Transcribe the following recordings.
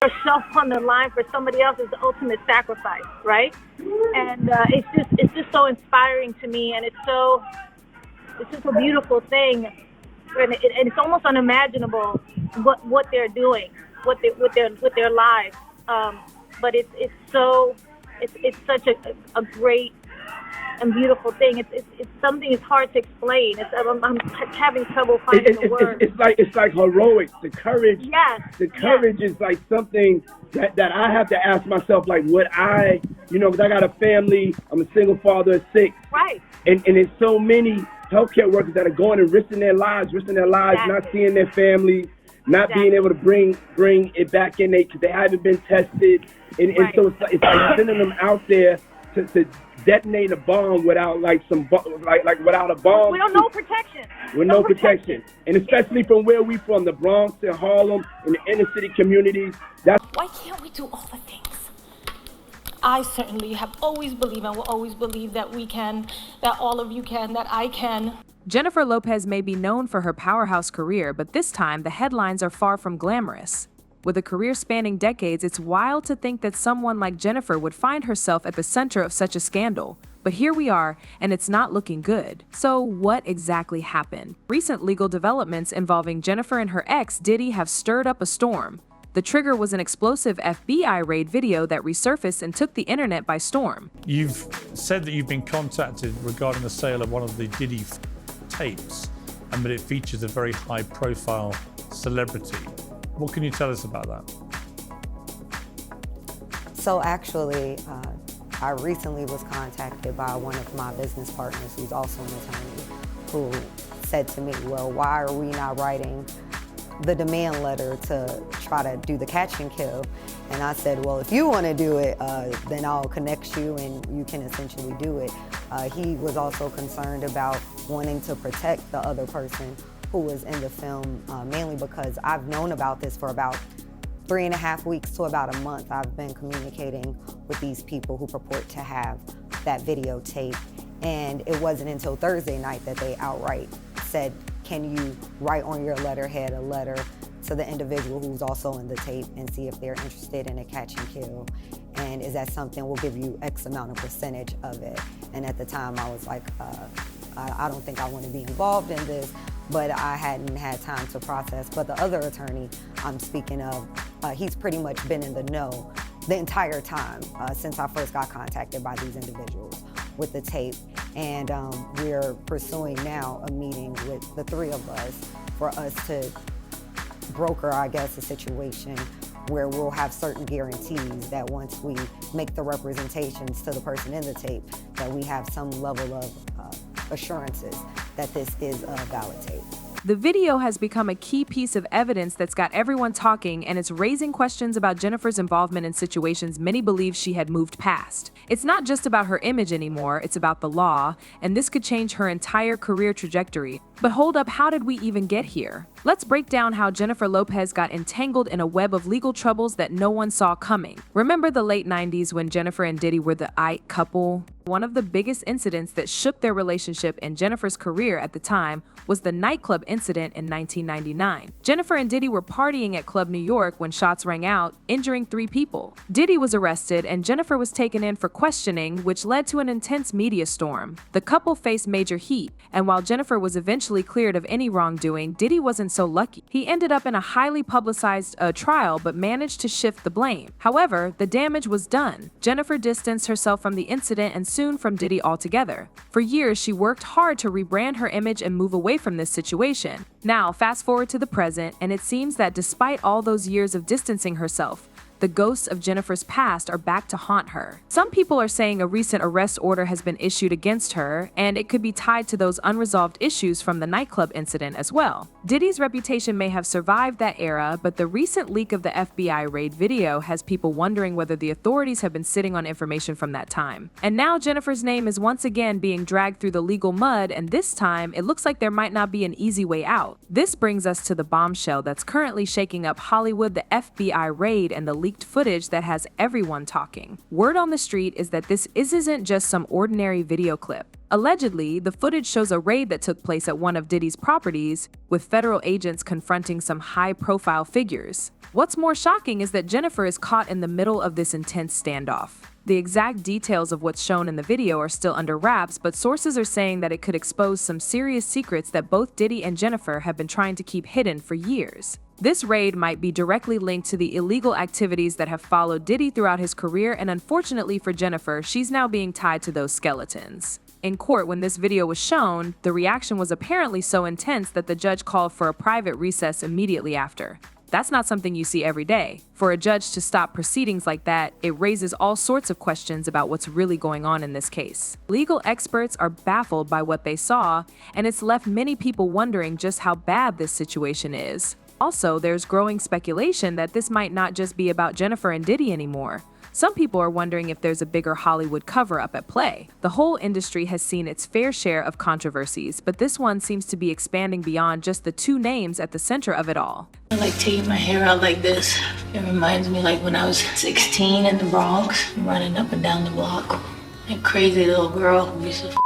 yourself on the line for somebody else is the ultimate sacrifice, right? And it's just so inspiring to me, and it's just a beautiful thing, and it's almost unimaginable what they're doing, with their lives. But it's such a great and beautiful thing. It's something it's hard to explain. I'm having trouble finding the words. It's like heroic. The courage. Yes. The courage is like something that I have to ask myself. Like, would I? Because I got a family. I'm a single father of 6. Right. And there's so many healthcare workers that are going and risking their lives, Exactly. not seeing their families, not being able to bring it back in because they haven't been tested. And so it's like sending them out there to detonate a bomb without without a bomb. We don't know protection. With no protection. And especially from where we from, the Bronx and Harlem and the inner city communities. Why can't we do all the things? I certainly have always believed and will always believe that we can, that all of you can, that I can. Jennifer Lopez may be known for her powerhouse career, but this time the headlines are far from glamorous. With a career spanning decades, it's wild to think that someone like Jennifer would find herself at the center of such a scandal. But here we are, and it's not looking good. So what exactly happened? Recent legal developments involving Jennifer and her ex, Diddy, have stirred up a storm. The trigger was an explosive FBI raid video that resurfaced and took the internet by storm. You've said that you've been contacted regarding the sale of one of the Diddy tapes, and that it features a very high-profile celebrity. What can you tell us about that? So actually, I recently was contacted by one of my business partners who's also an attorney, who said to me, well, why are we not writing the demand letter to try to do the catch and kill? And I said, well, if you want to do it, then I'll connect you and you can essentially do it. He was also concerned about wanting to protect the other person who was in the film, mainly because I've known about this for about 3.5 weeks to about a month. I've been communicating with these people who purport to have that videotape. And it wasn't until Thursday night that they outright said, can you write on your letterhead a letter to the individual who's also in the tape and see if they're interested in a catch and kill? And is that something we'll give you X amount of percentage of it? And at the time I was like, I don't think I want to be involved in this, but I hadn't had time to process. But the other attorney I'm speaking of, he's pretty much been in the know the entire time since I first got contacted by these individuals with the tape. And we're pursuing now a meeting with the 3 of us for us to broker, I guess, a situation where we'll have certain guarantees that once we make the representations to the person in the tape, that we have some level of assurances that this is a valid tape. The video has become a key piece of evidence that's got everyone talking, and it's raising questions about Jennifer's involvement in situations many believe she had moved past. It's not just about her image anymore, it's about the law, and this could change her entire career trajectory. But hold up, how did we even get here? Let's break down how Jennifer Lopez got entangled in a web of legal troubles that no one saw coming. Remember the late 90s when Jennifer and Diddy were the it couple? One of the biggest incidents that shook their relationship and Jennifer's career at the time was the nightclub incident in 1999. Jennifer and Diddy were partying at Club New York when shots rang out, injuring 3 people. Diddy was arrested and Jennifer was taken in for questioning, which led to an intense media storm. The couple faced major heat, and while Jennifer was eventually cleared of any wrongdoing, Diddy wasn't so lucky. He ended up in a highly publicized trial but managed to shift the blame. However, the damage was done. Jennifer distanced herself from the incident and soon from Diddy altogether. For years, she worked hard to rebrand her image and move away from this situation. Now, fast forward to the present, and it seems that despite all those years of distancing herself, the ghosts of Jennifer's past are back to haunt her. Some people are saying a recent arrest order has been issued against her, and it could be tied to those unresolved issues from the nightclub incident as well. Diddy's reputation may have survived that era, but the recent leak of the FBI raid video has people wondering whether the authorities have been sitting on information from that time. And now Jennifer's name is once again being dragged through the legal mud, and this time it looks like there might not be an easy way out. This brings us to the bombshell that's currently shaking up Hollywood, the FBI raid and the leaked footage that has everyone talking. Word on the street is that this isn't just some ordinary video clip. Allegedly, the footage shows a raid that took place at one of Diddy's properties, with federal agents confronting some high-profile figures. What's more shocking is that Jennifer is caught in the middle of this intense standoff. The exact details of what's shown in the video are still under wraps, but sources are saying that it could expose some serious secrets that both Diddy and Jennifer have been trying to keep hidden for years. This raid might be directly linked to the illegal activities that have followed Diddy throughout his career, and unfortunately for Jennifer, she's now being tied to those skeletons. In court, when this video was shown, the reaction was apparently so intense that the judge called for a private recess immediately after. That's not something you see every day. For a judge to stop proceedings like that, it raises all sorts of questions about what's really going on in this case. Legal experts are baffled by what they saw, and it's left many people wondering just how bad this situation is. Also, there's growing speculation that this might not just be about Jennifer and Diddy anymore. Some people are wondering if there's a bigger Hollywood cover-up at play. The whole industry has seen its fair share of controversies, but this one seems to be expanding beyond just the two names at the center of it all. I like taking my hair out like this. It reminds me like when I was 16 in the Bronx, running up and down the block. That crazy little girl who used to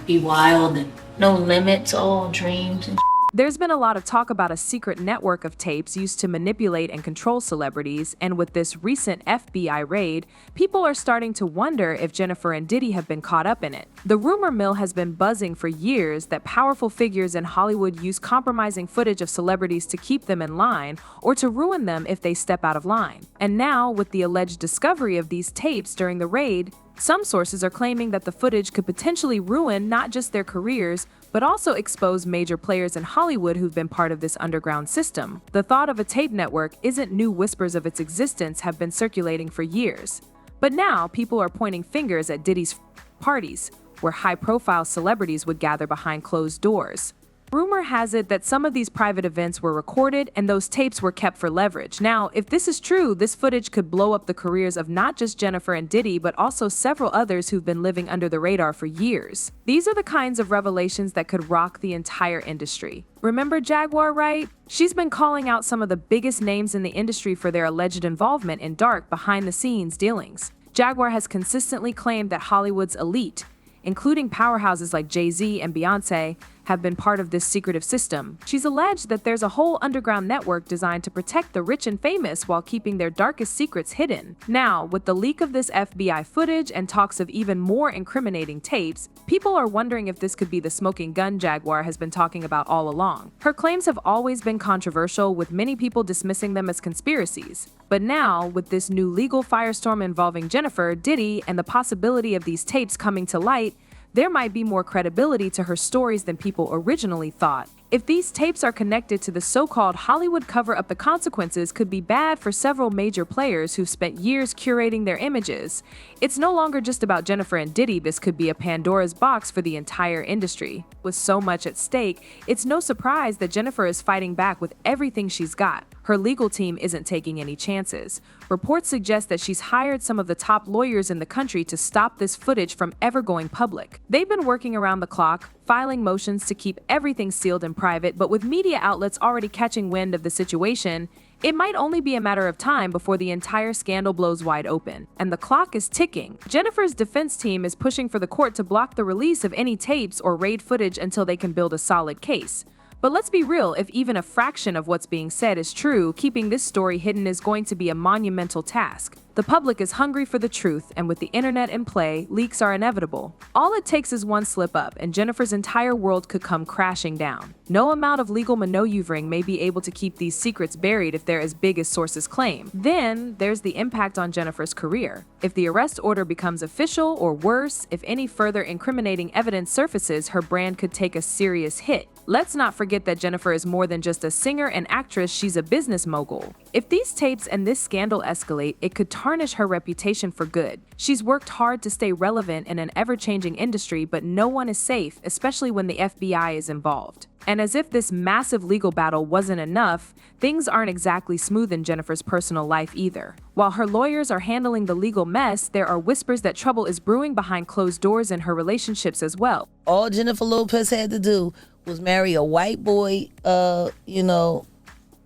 be wild and no limits, all dreams and There's been a lot of talk about a secret network of tapes used to manipulate and control celebrities, and with this recent FBI raid, people are starting to wonder if Jennifer and Diddy have been caught up in it. The rumor mill has been buzzing for years that powerful figures in Hollywood use compromising footage of celebrities to keep them in line or to ruin them if they step out of line. And now, with the alleged discovery of these tapes during the raid, some sources are claiming that the footage could potentially ruin not just their careers, but also expose major players in Hollywood who've been part of this underground system. The thought of a tape network isn't new. Whispers of its existence have been circulating for years. But now, people are pointing fingers at Diddy's parties, where high-profile celebrities would gather behind closed doors. Rumor has it that some of these private events were recorded and those tapes were kept for leverage. Now, if this is true, this footage could blow up the careers of not just Jennifer and Diddy, but also several others who've been living under the radar for years. These are the kinds of revelations that could rock the entire industry. Remember Jaguar, right? She's been calling out some of the biggest names in the industry for their alleged involvement in dark, behind-the-scenes dealings. Jaguar has consistently claimed that Hollywood's elite, including powerhouses like Jay-Z and Beyonce, have been part of this secretive system. She's alleged that there's a whole underground network designed to protect the rich and famous while keeping their darkest secrets hidden. Now, with the leak of this FBI footage and talks of even more incriminating tapes, people are wondering if this could be the smoking gun Jaguar has been talking about all along. Her claims have always been controversial, with many people dismissing them as conspiracies. But now, with this new legal firestorm involving Jennifer, Diddy, and the possibility of these tapes coming to light, there might be more credibility to her stories than people originally thought. If these tapes are connected to the so-called Hollywood cover-up, the consequences could be bad for several major players who've spent years curating their images. It's no longer just about Jennifer and Diddy. This could be a Pandora's box for the entire industry. With so much at stake, it's no surprise that Jennifer is fighting back with everything she's got. Her legal team isn't taking any chances. Reports suggest that she's hired some of the top lawyers in the country to stop this footage from ever going public. They've been working around the clock, filing motions to keep everything sealed and private, but with media outlets already catching wind of the situation, it might only be a matter of time before the entire scandal blows wide open. And the clock is ticking. Jennifer's defense team is pushing for the court to block the release of any tapes or raid footage until they can build a solid case. But let's be real, if even a fraction of what's being said is true, keeping this story hidden is going to be a monumental task. The public is hungry for the truth, and with the internet in play, leaks are inevitable. All it takes is one slip up, and Jennifer's entire world could come crashing down. No amount of legal maneuvering may be able to keep these secrets buried if they're as big as sources claim. Then, there's the impact on Jennifer's career. If the arrest order becomes official, or worse, if any further incriminating evidence surfaces, her brand could take a serious hit. Let's not forget that Jennifer is more than just a singer and actress, she's a business mogul. If these tapes and this scandal escalate, it could tarnish her reputation for good. She's worked hard to stay relevant in an ever-changing industry, but no one is safe, especially when the FBI is involved. And as if this massive legal battle wasn't enough, things aren't exactly smooth in Jennifer's personal life either. While her lawyers are handling the legal mess, there are whispers that trouble is brewing behind closed doors in her relationships as well. All Jennifer Lopez had to do was marry a white boy,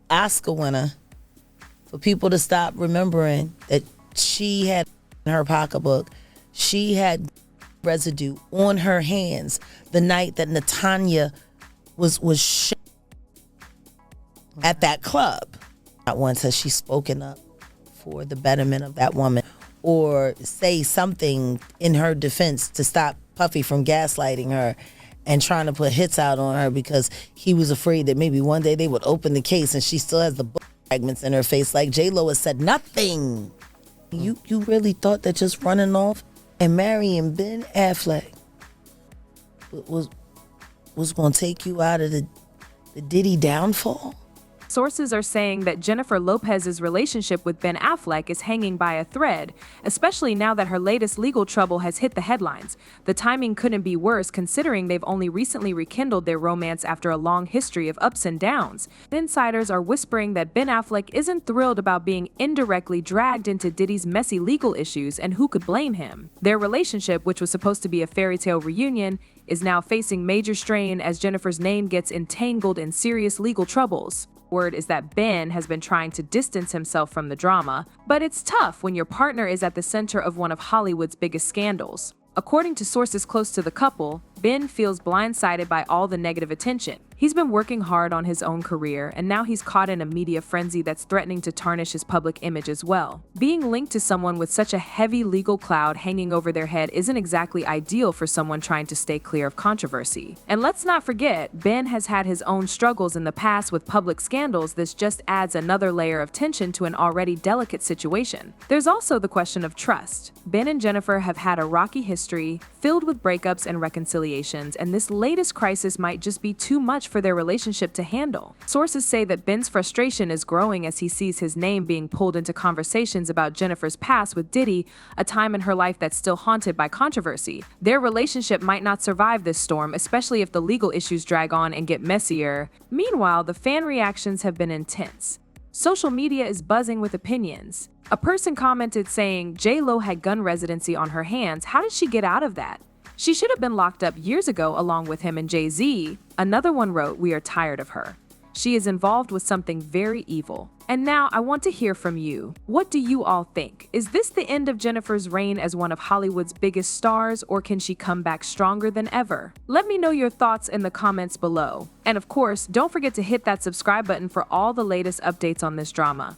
Oscar winner, for people to stop remembering that she had in her pocketbook. She had residue on her hands the night that Natanya was shot at that club. Not once has she spoken up for the betterment of that woman or say something in her defense to stop Puffy from gaslighting her and trying to put hits out on her because he was afraid that maybe one day they would open the case and she still has the fragments in her face. Like J-Lo has said nothing. You really thought that just running off and marrying Ben Affleck was going to take you out of the Diddy downfall? Sources are saying that Jennifer Lopez's relationship with Ben Affleck is hanging by a thread, especially now that her latest legal trouble has hit the headlines. The timing couldn't be worse considering they've only recently rekindled their romance after a long history of ups and downs. Insiders are whispering that Ben Affleck isn't thrilled about being indirectly dragged into Diddy's messy legal issues, and who could blame him? Their relationship, which was supposed to be a fairy tale reunion, is now facing major strain as Jennifer's name gets entangled in serious legal troubles. Word is that Ben has been trying to distance himself from the drama, but it's tough when your partner is at the center of one of Hollywood's biggest scandals. According to sources close to the couple, Ben feels blindsided by all the negative attention. He's been working hard on his own career, and now he's caught in a media frenzy that's threatening to tarnish his public image as well. Being linked to someone with such a heavy legal cloud hanging over their head isn't exactly ideal for someone trying to stay clear of controversy. And let's not forget, Ben has had his own struggles in the past with public scandals. This just adds another layer of tension to an already delicate situation. There's also the question of trust. Ben and Jennifer have had a rocky history, filled with breakups and reconciliations, and this latest crisis might just be too much for their relationship to handle. Sources say that Ben's frustration is growing as he sees his name being pulled into conversations about Jennifer's past with Diddy, a time in her life that's still haunted by controversy. Their relationship might not survive this storm, especially if the legal issues drag on and get messier. Meanwhile, the fan reactions have been intense. Social media is buzzing with opinions. A person commented saying, J-Lo had gun residency on her hands. How did she get out of that? She should have been locked up years ago along with him and Jay-Z. Another one wrote, we are tired of her. She is involved with something very evil. And now I want to hear from you. What do you all think? Is this the end of Jennifer's reign as one of Hollywood's biggest stars, or can she come back stronger than ever? Let me know your thoughts in the comments below. And of course, don't forget to hit that subscribe button for all the latest updates on this drama.